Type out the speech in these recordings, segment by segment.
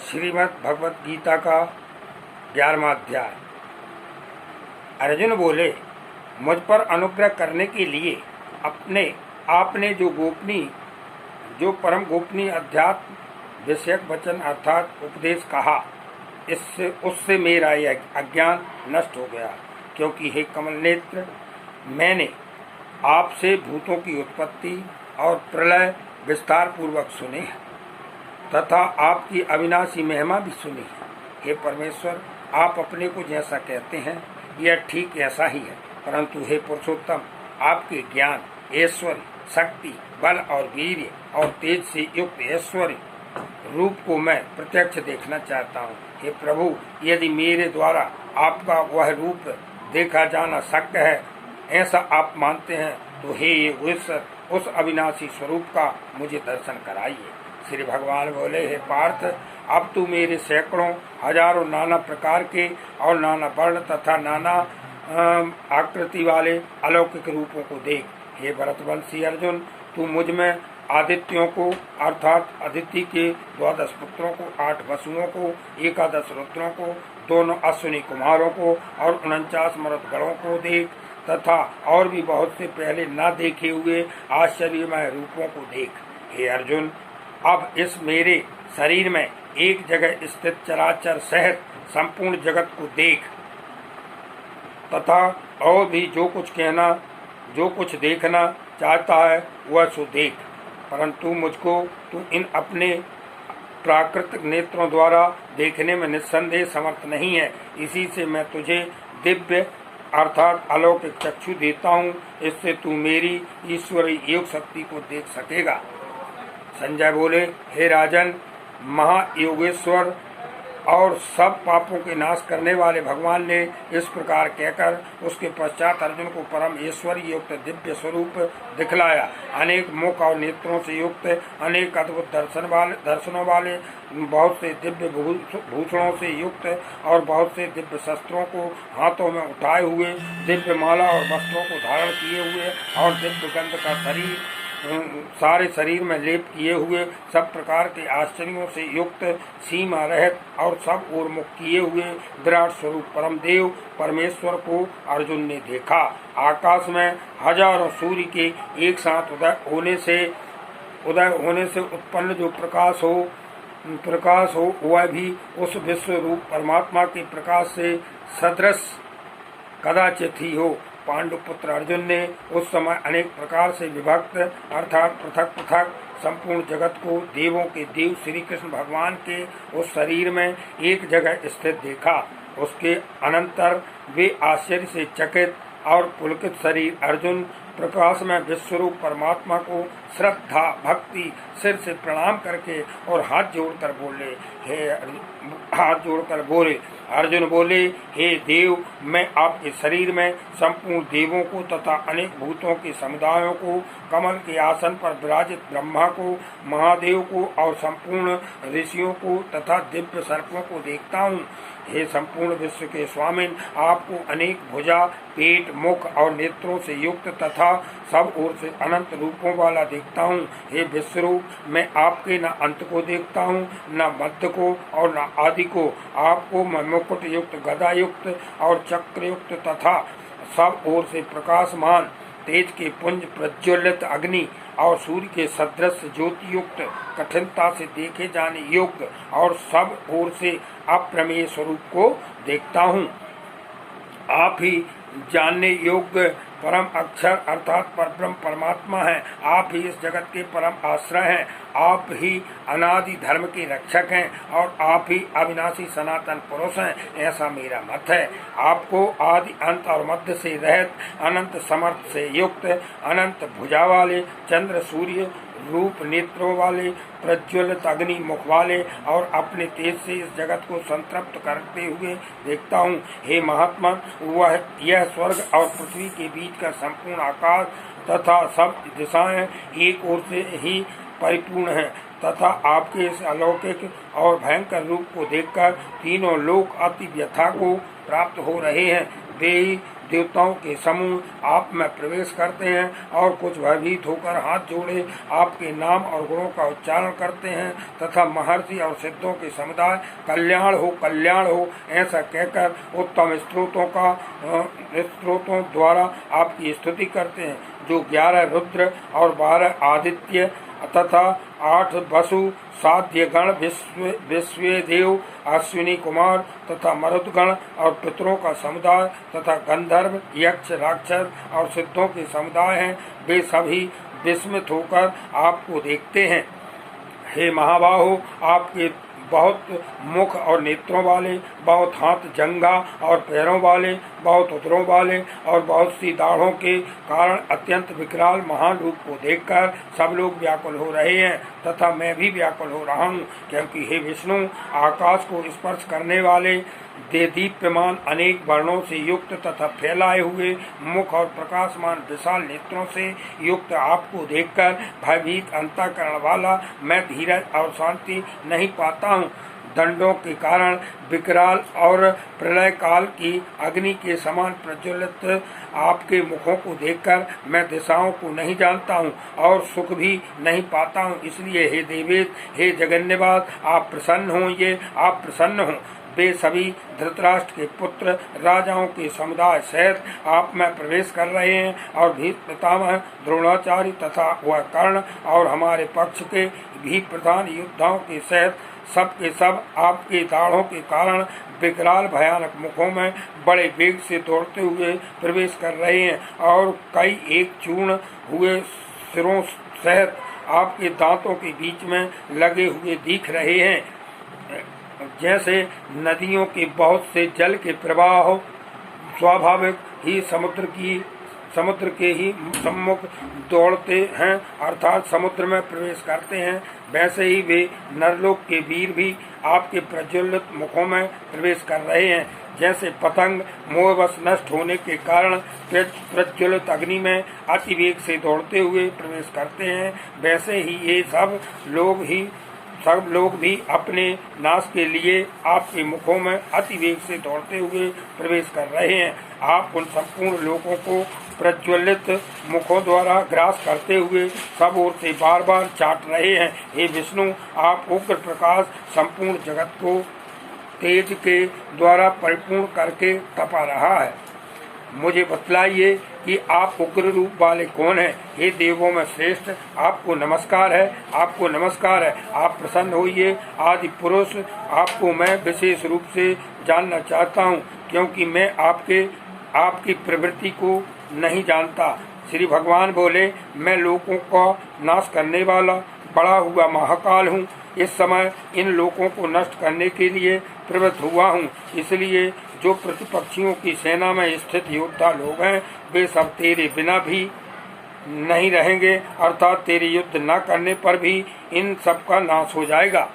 श्रीमद् भगवत गीता का 11वां अध्याय। अर्जुन बोले, मुझ पर अनुग्रह करने के लिए आपने जो परम गोपनीय अध्यात्म विषयक वचन अर्थात उपदेश कहा, उससे मेरा यह अज्ञान नष्ट हो गया। क्योंकि हे कमल नेत्र, मैंने आपसे भूतों की उत्पत्ति और प्रलय विस्तार पूर्वक सुने तथा आपकी अविनाशी महिमा भी सुनी है। हे परमेश्वर, आप अपने को जैसा कहते हैं यह ठीक ऐसा ही है, परंतु हे पुरुषोत्तम, आपके ज्ञान, ऐश्वर्य, शक्ति, बल और वीर्य और तेज से युक्त ऐश्वर्य रूप को मैं प्रत्यक्ष देखना चाहता हूँ। हे प्रभु, यदि मेरे द्वारा आपका वह रूप देखा जाना शक्य है, ऐसा आप मानते हैं, तो हे योगेश्वर, उस अविनाशी स्वरूप का मुझे दर्शन कराइए। श्री भगवान बोले, हे पार्थ, अब तू मेरे सैकड़ों हजारों नाना प्रकार के और नाना वर्ण तथा नाना आकृति वाले अलौकिक रूपों को देख। हे भरतवंशी अर्जुन, तू मुझ में आदित्यों को अर्थात अदिति के 12 पुत्रों को, 8 वसुओं को, 11 रुद्रों को, 2 अश्विनी कुमारों को और 49 मरुदगणों को देख तथा और भी बहुत से पहले न देखे हुए आश्चर्यमय रूपों को देख। हे अर्जुन, अब इस मेरे शरीर में एक जगह स्थित चराचर सहित संपूर्ण जगत को देख तथा और भी जो कुछ देखना चाहता है वह सो देख, परंतु मुझको तू इन अपने प्राकृतिक नेत्रों द्वारा देखने में निस्संदेह समर्थ नहीं है। इसी से मैं तुझे दिव्य अर्थात अलौकिक चक्षु देता हूँ, इससे तू मेरी ईश्वरीय योग शक्ति को देख सकेगा। संजय बोले, हे राजन, महायोगेश्वर और सब पापों के नाश करने वाले भगवान ने इस प्रकार कहकर उसके पश्चात अर्जुन को परम ऐश्वर्य युक्त दिव्य स्वरूप दिखलाया। अनेक मुख और नेत्रों से युक्त, अनेक अद्भुत दर्शनों वाले, बहुत से दिव्य भूषणों से युक्त और बहुत से दिव्य शस्त्रों को हाथों में उठाए हुए, दिव्य माला और वस्त्रों को धारण किए हुए और दिव्य गंध का सारे शरीर में लेप किए हुए, सब प्रकार के आश्चर्यों से युक्त, सीमा रहित और सब ओर मुख किए हुए विराट स्वरूप परम देव परमेश्वर को अर्जुन ने देखा। आकाश में हजारों सूर्य के एक साथ उदय होने से उत्पन्न जो प्रकाश हो वह भी उस विश्व रूप परमात्मा के प्रकाश से सदृश कदाचित ही हो। पांडुपुत्र अर्जुन ने उस समय अनेक प्रकार से विभक्त अर्थात पृथक पृथक संपूर्ण जगत को देवों के देव श्री कृष्ण भगवान के उस शरीर में एक जगह स्थित देखा। उसके अनंतर वे आश्चर्य से चकित और पुलकित शरीर अर्जुन प्रकाश में विश्वरूप परमात्मा को श्रद्धा भक्ति सिर से प्रणाम करके और हाथ जोड़कर बोले। अर्जुन बोले, हे देव, मैं आपके शरीर में संपूर्ण देवों को तथा अनेक भूतों के समुदायों को, कमल के आसन पर विराजित ब्रह्मा को, महादेव को और संपूर्ण ऋषियों को तथा दिव्य सर्पों को देखता हूँ। हे संपूर्ण विश्व के स्वामिन, आपको अनेक भुजा, पेट, मुख और नेत्रों से युक्त तथा सब ओर से अनंत रूपों वाला देखता हूँ। हे विश्वरूप, मैं आपके न अंत को देखता हूँ, न मध्य को और न आदि को। आपको मैं मुकुट युक्त, गदा युक्त और चक्र युक्त तथा सब ओर से प्रकाशमान तेज के पुंज, प्रज्वलित अग्नि और सूर्य के सदृश ज्योति युक्त, कठिनता से देखे जाने योग्य और सब ओर से अप्रमेय स्वरूप को देखता हूँ। आप ही जानने योग्य परम अक्षर अर्थात परब्रह्म परमात्मा है। आप ही इस जगत के परम आश्रय हैं। आप ही अनादि धर्म के रक्षक हैं और आप ही अविनाशी सनातन पुरुष हैं, ऐसा मेरा मत है। आपको आदि अंत और मध्य से रहित, अनंत समर्थ से युक्त, अनंत भुजा वाले, चंद्र सूर्य रूप नेत्रों वाले, प्रज्वलित अग्नि मुख वाले और अपने तेज से इस जगत को संतृप्त करते हुए देखता हूँ। हे महात्मा, यह स्वर्ग और पृथ्वी के बीच का संपूर्ण आकाश तथा सब दिशाएं एक ओर से ही परिपूर्ण है तथा आपके इस अलौकिक और भयंकर रूप को देखकर तीनों लोक अति व्यथा को प्राप्त हो रहे हैं। वे ही देवताओं के समूह आप में प्रवेश करते हैं और कुछ भयभीत होकर हाथ जोड़े आपके नाम और गुणों का उच्चारण करते हैं तथा महर्षि और सिद्धों के समुदाय कल्याण हो ऐसा कहकर उत्तम स्त्रोतों द्वारा आपकी स्तुति करते हैं, जो 11 रुद्र और 12 आदित्य तथा 8 वसु, 7 गण, विश्वेदेव, अश्विनी कुमार तथा मरुदगण और पितरों का समुदाय तथा गंधर्व, यक्ष, राक्षस और सिद्धों के समुदाय हैं। वे सभी विस्मित होकर आपको देखते हैं। हे महाबाहो, आपके बहुत मुख और नेत्रों वाले, बहुत हाथ जंघा और पैरों वाले, बहुत उदरों वाले और बहुत सी दाढ़ों के कारण अत्यंत विकराल महान रूप को देखकर सब लोग व्याकुल हो रहे हैं तथा मैं भी व्याकुल हो रहा हूँ, क्योंकि हे विष्णु, आकाश को स्पर्श करने वाले देदीप्यमान अनेक वर्णों से युक्त तथा फैलाए हुए मुख और प्रकाशमान विशाल नेत्रों से युक्त आपको देखकर भयभीत अंतःकरण वाला मैं धीरज और शांति नहीं पाता हूँ। दंडों के कारण विकराल और प्रलय काल की अग्नि के समान प्रज्वलित आपके मुखों को देखकर मैं दिशाओं को नहीं जानता हूँ और सुख भी नहीं पाता हूँ। इसलिए हे देवेश, हे जगन्यवाद, आप प्रसन्न हों। वे सभी धृतराष्ट्र के पुत्र राजाओं के समुदाय सहित आप में प्रवेश कर रहे हैं और भीष्म पितामह, द्रोणाचार्य तथा वह कर्ण और हमारे पक्ष के भी प्रधान योद्धाओं के सहित सब के सब आपके दाढ़ों के कारण विकराल भयानक मुखों में बड़े वेग से दौड़ते हुए प्रवेश कर रहे हैं और कई एक चूर्ण हुए सिरों सहित आपके दांतों के बीच में लगे हुए दिख रहे हैं। जैसे नदियों के बहुत से जल के प्रवाह स्वाभाविक ही समुद्र के ही सम्मुख दौड़ते हैं, अर्थात समुद्र में प्रवेश करते हैं, वैसे ही वे नरलोक के वीर भी आपके प्रज्वलित मुखों में प्रवेश कर रहे हैं। जैसे पतंग मोहवश नष्ट होने के कारण प्रज्वलित अग्नि में अति वेग से दौड़ते हुए प्रवेश करते हैं, वैसे ही ये सब लोग भी अपने नाश के लिए आपके मुखों में अति वेग से दौड़ते हुए प्रवेश कर रहे हैं। आप उन संपूर्ण लोगों को प्रज्वलित मुखों द्वारा ग्रास करते हुए सब ओर से बार बार चाट रहे हैं। हे विष्णु, आप उग्र प्रकाश संपूर्ण जगत को तेज के द्वारा परिपूर्ण करके तपा रहा है। मुझे बतलाइए कि आप उग्र रूप वाले कौन हैं? हे देवों में श्रेष्ठ, आपको नमस्कार है, आपको नमस्कार है। आप प्रसन्न होइए। आदि पुरुष, आपको मैं विशेष रूप से जानना चाहता हूँ, क्योंकि मैं आपकी प्रवृत्ति को नहीं जानता। श्री भगवान बोले, मैं लोगों का नाश करने वाला बड़ा हुआ महाकाल हूँ। इस समय इन लोगों को नष्ट करने के लिए प्रवृत्त हुआ हूँ। इसलिए जो प्रतिपक्षियों की सेना में स्थित योद्धा लोग हैं, वे सब तेरे बिना भी नहीं रहेंगे, अर्थात तेरे युद्ध न करने पर भी इन सब का नाश हो जाएगा।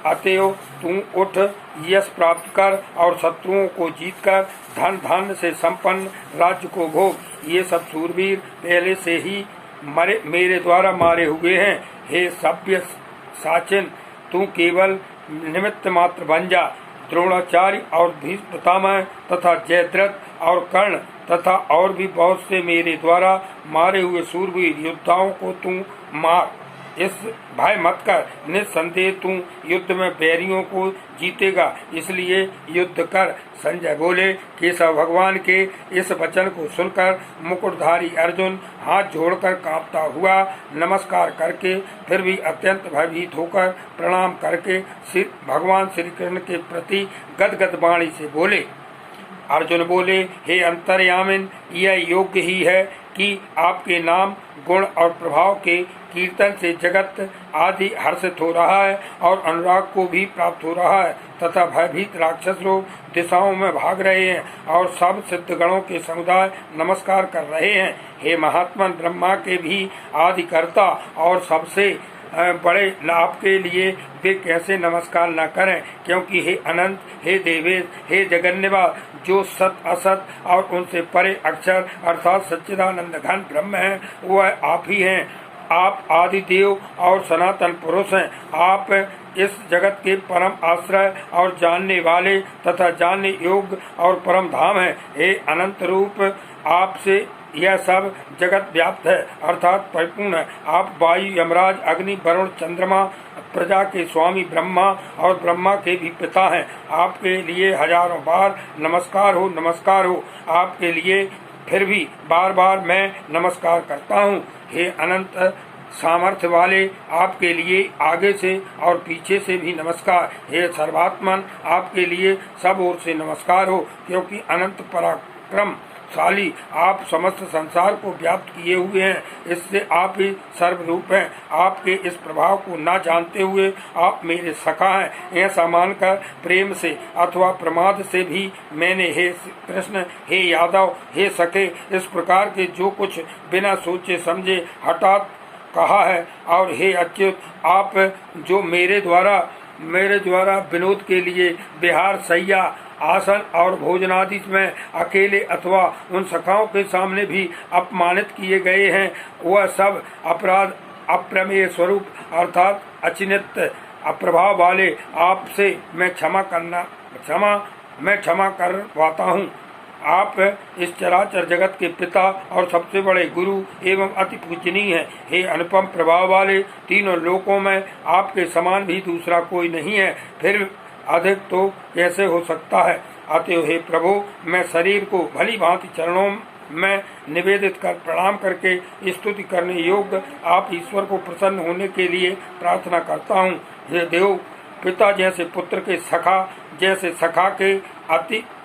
अतएव तू उठ, यश प्राप्त कर और शत्रुओं को जीतकर धन धान्य से संपन्न राज्य को भोग। ये सब सूरवीर पहले से ही मेरे द्वारा मारे हुए हैं। हे सभ्य साचिन, तू केवल निमित्त मात्र बन जा। द्रोणाचार्य और भीष्म पितामह तथा जयद्रथ और कर्ण तथा और भी बहुत से मेरे द्वारा मारे हुए सूरवीर योद्धाओं को तू मार। इस भय मत कर, निस्संदेह तू युद्ध में बैरियों को जीतेगा, इसलिए युद्ध कर। संजय बोले, केशव भगवान के इस वचन को सुनकर मुकुटधारी अर्जुन हाथ जोड़कर कांपता हुआ नमस्कार करके फिर भी अत्यंत भयभीत होकर प्रणाम करके भगवान श्री कृष्ण के प्रति गदगद वाणी से बोले। अर्जुन बोले, हे अंतर्यामिन, यह योग्य ही है कि आपके नाम गुण और प्रभाव के कीर्तन से जगत आदि हर्षित हो रहा है और अनुराग को भी प्राप्त हो रहा है तथा भयभीत राक्षस लोग दिशाओं में भाग रहे हैं और सब सिद्धगणों के समुदाय नमस्कार कर रहे हैं। हे महात्मन, ब्रह्मा के भी आदिकर्ता और सबसे बड़े लाभ के लिए वे कैसे नमस्कार न करें, क्योंकि हे अनंत, हे देवेश, हे जगन्यवाद, जो सत असत और उनसे परे अक्षर अर्थात सच्चिदानंद घन ब्रह्म है, वह आप ही हैं। आप आदिदेव और सनातन पुरुष हैं। आप इस जगत के परम आश्रय और जानने वाले तथा जानने योग्य और परम धाम है। हे अनंत रूप, आपसे यह सब जगत व्याप्त है अर्थात परिपूर्ण है। आप वायु, यमराज, अग्नि, वरुण, चंद्रमा, प्रजा के स्वामी ब्रह्मा और ब्रह्मा के भी पिता हैं। आपके लिए हजारों बार नमस्कार हो, नमस्कार हो। आपके लिए फिर भी बार बार मैं नमस्कार करता हूँ। हे अनंत सामर्थ्य वाले, आपके लिए आगे से और पीछे से भी नमस्कार। हे सर्वात्मन, आपके लिए सब ओर से नमस्कार हो, क्योंकि अनंत पराक्रमशाली आप समस्त संसार को व्याप्त किए हुए हैं। इससे आप ही सर्वरूप हैं। आपके इस प्रभाव को न जानते हुए आप मेरे सखा हैं, ऐसा मानकर प्रेम से अथवा प्रमाद से भी मैंने हे कृष्ण, हे यादव, हे सखे, इस प्रकार के जो कुछ बिना सोचे समझे हठात कहा है। और हे अच्युत, आप जो मेरे द्वारा विनोद के लिए विहार, शैया, आसन और भोजनादि में अकेले अथवा उन सखाओं के सामने भी अपमानित किए गए हैं, वह सब अपराध अप्रमेय स्वरूप अर्थात अचिन्हित अप्रभाव वाले आपसे मैं क्षमा करवाता हूँ। आप इस चराचर जगत के पिता और सबसे बड़े गुरु एवं अति पूजनीय हैं। हे अनुपम प्रभाव वाले, तीनों लोकों में आपके समान भी दूसरा कोई नहीं है, फिर अधिक तो कैसे हो सकता है। अतएव हे प्रभु, मैं शरीर को भली भांति चरणों में निवेदित कर प्रणाम करके स्तुति करने योग्य आप ईश्वर को प्रसन्न होने के लिए प्रार्थना करता हूँ। हे देव, पिता जैसे पुत्र के सखा, जैसे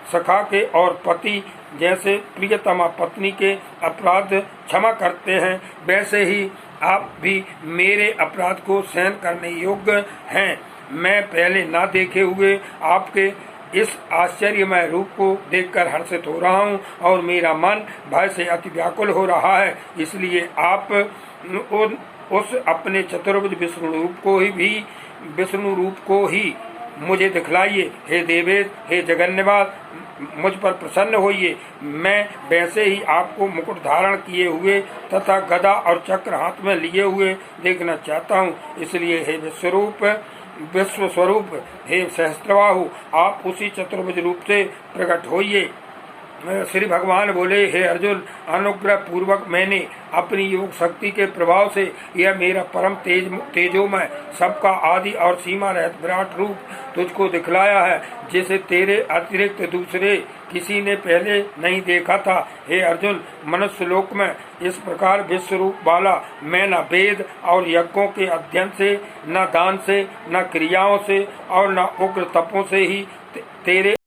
सखा के और पति जैसे प्रियतमा पत्नी के अपराध क्षमा करते हैं, वैसे ही आप भी मेरे अपराध को सहन करने योग्य हैं। मैं पहले ना देखे हुए आपके इस आश्चर्यमय रूप को देखकर हर्षित हो रहा हूँ और मेरा मन भय से अति व्याकुल हो रहा है। इसलिए आप उस अपने चतुर्भुज विष्णु रूप को ही मुझे दिखलाइए। हे देवेश, हे जगन्नाथ, मुझ पर प्रसन्न होइए। मैं वैसे ही आपको मुकुट धारण किए हुए तथा गदा और चक्र हाथ में लिए हुए देखना चाहता हूँ। इसलिए हे विश्व स्वरूप, हे सहस्त्रबाहु, आप उसी चतुर्भुज रूप से प्रकट होइए। श्री भगवान बोले, हे अर्जुन, अनुग्रह पूर्वक मैंने अपनी योग शक्ति के प्रभाव से यह मेरा परम तेजोमय सबका आदि और सीमा रहित विराट रूप तुझको दिखलाया है, जिसे तेरे अतिरिक्त दूसरे किसी ने पहले नहीं देखा था। हे अर्जुन, मनुष्य लोक में इस प्रकार विश्व रूप वाला मैं न वेद और यज्ञों के अध्ययन से, न दान से, न क्रियाओं से और न उग्र तपों से ही तेरे